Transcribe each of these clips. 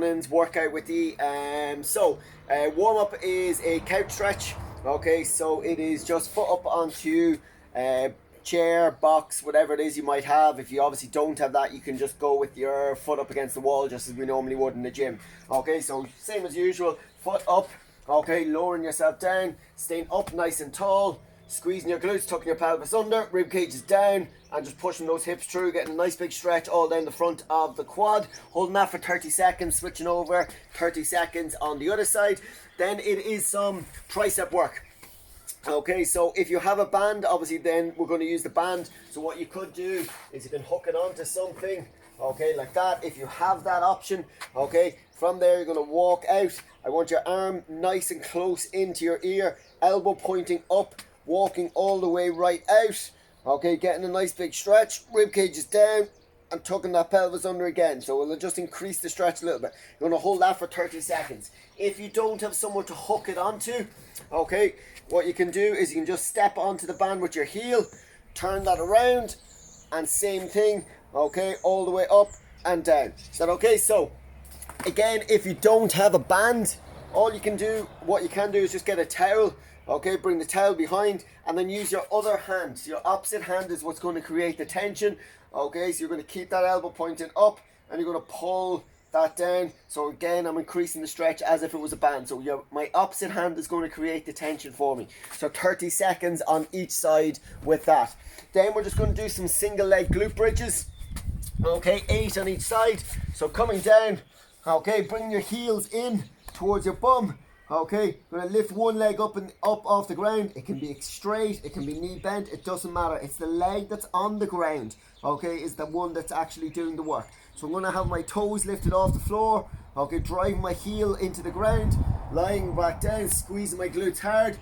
morning's workout with you. Warm up is a couch stretch. Okay, so it is just foot up onto chair, box, whatever it is you might have. If you obviously don't have that, you can just go with your foot up against the wall just as we normally would in the gym. Okay, so same as usual, foot up. Okay, lowering yourself down, staying up nice and tall, squeezing your glutes, tucking your pelvis under, rib cage is down, and just pushing those hips through, getting a nice big stretch all down the front of the quad. Holding that for 30 seconds, switching over, 30 seconds on the other side. Then it is some tricep work. Okay, so if you have a band, obviously then we're going to use the band. So what you could do is you can hook it onto something, okay, like that, if you have that option. Okay, from there you're going to walk out. I want your arm nice and close into your ear, elbow pointing up, walking all the way right out. Okay, getting a nice big stretch, rib cage is down, and tucking that pelvis under again. So we'll just increase the stretch a little bit. You're going to hold that for 30 seconds. If you don't have someone to hook it onto, okay, what you can do is you can just step onto the band with your heel, turn that around, and same thing, okay, all the way up and down. Is that okay? So again, if you don't have a band, all you can do, what you can do is just get a towel, okay, bring the towel behind, and then use your other hand. So your opposite hand is what's going to create the tension. Okay, so you're going to keep that elbow pointing up, and you're going to pull that down. So again, I'm increasing the stretch as if it was a band. So my opposite hand is going to create the tension for me. So 30 seconds on each side with that. Then we're just going to do some single leg glute bridges. Okay, 8 on each side. So coming down, okay, bring your heels in towards your bum. Okay, going to lift one leg up and up off the ground. It can be straight, it can be knee bent, it doesn't matter. It's the leg that's on the ground, okay, is the one that's actually doing the work. So I'm going to have my toes lifted off the floor, okay, driving my heel into the ground, lying back down, squeezing my glutes hard,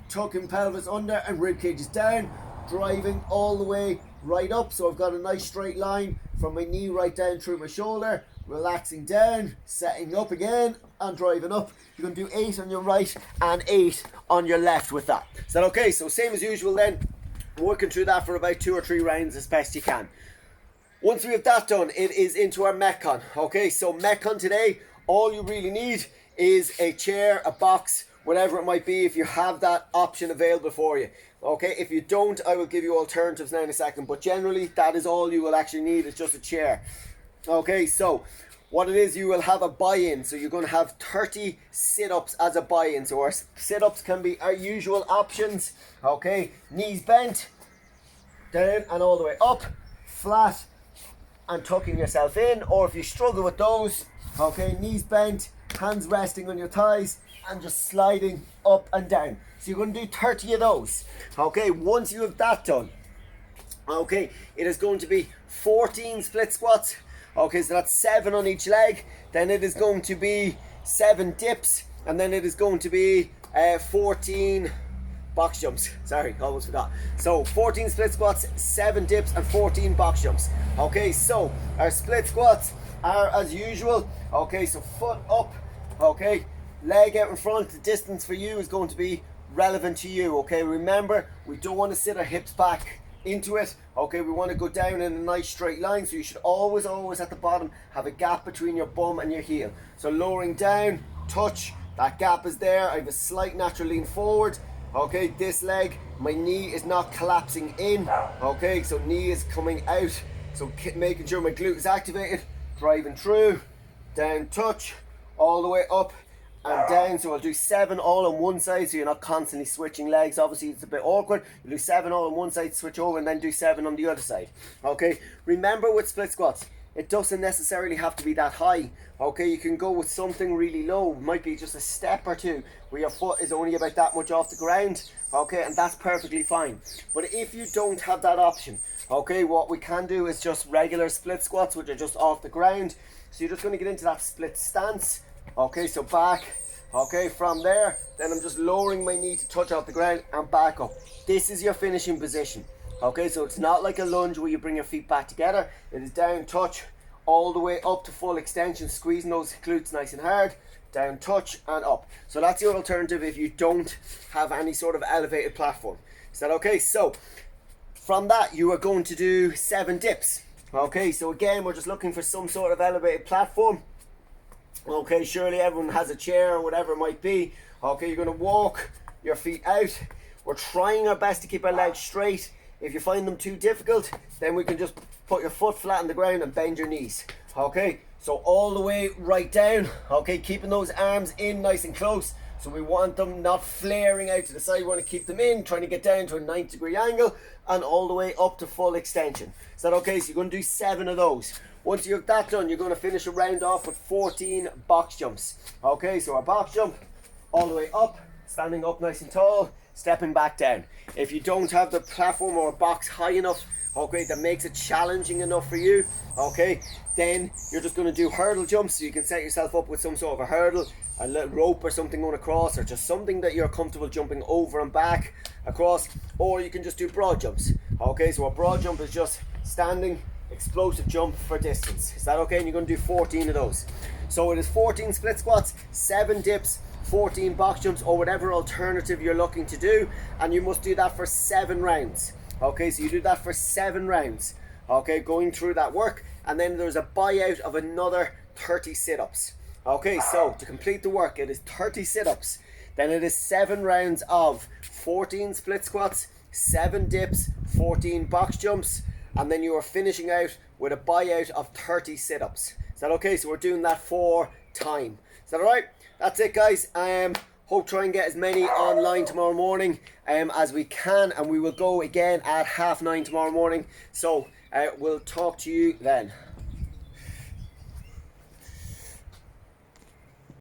tucking pelvis under and rib cage is down, driving all the way right up. So I've got a nice straight line from my knee right down through my shoulder, relaxing down, setting up again and driving up. You're going to do 8 on your right and 8 on your left with that. Is that okay? So same as usual then, working through that for about 2 or 3 rounds as best you can. Once we have that done, it is into our Metcon. Okay, so Metcon today, all you really need is a chair, a box, whatever it might be, if you have that option available for you. Okay, if you don't, I will give you alternatives now in a second, but generally that is all you will actually need, is just a chair. Okay, so what it is, you will have a buy-in. So you're going to have 30 sit-ups as a buy-in. So our sit-ups can be our usual options. Okay, knees bent, down and all the way up, flat, and tucking yourself in. Or if you struggle with those, okay, knees bent, hands resting on your thighs, and just sliding up and down. So you're going to do 30 of those. Okay, once you have that done, okay, it is going to be 14 split squats. Okay, so that's 7 on each leg. Then it is going to be 7 dips, and then it is going to be 14 box jumps. Sorry, almost forgot. So 14 split squats, 7 dips, and 14 box jumps. Okay, so our split squats are as usual. Okay, so foot up, okay, leg out in front. The distance for you is going to be relevant to you. Okay, remember, we don't want to sit our hips back into it. Okay, we want to go down in a nice straight line, so you should always at the bottom have a gap between your bum and your heel. So lowering down, touch, that gap is there. I have a slight natural lean forward. Okay, this leg, my knee is not collapsing in. Okay, so knee is coming out, so making sure my glute is activated, driving through, down, touch, all the way up and down. So I'll do 7 all on one side, so you're not constantly switching legs. Obviously it's a bit awkward. You do 7 all on one side, switch over, and then do 7 on the other side. Okay, remember with split squats, it doesn't necessarily have to be that high. Okay, you can go with something really low. It might be just a step or two where your foot is only about that much off the ground. Okay, and that's perfectly fine. But if you don't have that option, okay, what we can do is just regular split squats, which are just off the ground. So you're just going to get into that split stance. Okay, so back, okay, from there, then I'm just lowering my knee to touch off the ground and back up. This is your finishing position. Okay, so it's not like a lunge where you bring your feet back together. It is down, touch, all the way up to full extension, squeezing those glutes nice and hard, down, touch, and up. So that's your alternative if you don't have any sort of elevated platform. Is that okay? So from that, you are going to do 7 dips. Okay, so again, we're just looking for some sort of elevated platform. Okay, surely everyone has a chair or whatever it might be. Okay, you're going to walk your feet out. We're trying our best to keep our legs straight. If you find them too difficult, then we can just put your foot flat on the ground and bend your knees. Okay, so all the way right down. Okay, keeping those arms in nice and close. So we want them not flaring out to the side. We want to keep them in, trying to get down to a 90-degree angle and all the way up to full extension. Is that okay? So you're going to do 7 of those. Once you have that done, you're going to finish a round off with 14 box jumps. Okay, so our box jump, all the way up, standing up nice and tall, stepping back down. If you don't have the platform or a box high enough, okay, that makes it challenging enough for you, okay, then you're just going to do hurdle jumps. So you can set yourself up with some sort of a hurdle, a little rope or something going across, or just something that you're comfortable jumping over and back across, or you can just do broad jumps. Okay, so a broad jump is just standing, explosive jump for distance. Is that okay? And you're going to do 14 of those. So it is 14 split squats, 7 dips, 14 box jumps, or whatever alternative you're looking to do, and you must do that for 7 rounds. Okay, so you do that for 7 rounds. Okay, going through that work, and then there's a buyout of another 30 sit-ups. Okay, so to complete the work, it is 30 sit-ups. Then it is 7 rounds of 14 split squats, 7 dips, 14 box jumps, and then you are finishing out with a buyout of 30 sit-ups. Is that okay? So we're doing that for time. Is that alright? That's it, guys. Hope try and get as many online tomorrow morning as we can, and we will go again at 9:30 tomorrow morning. So we'll talk to you then.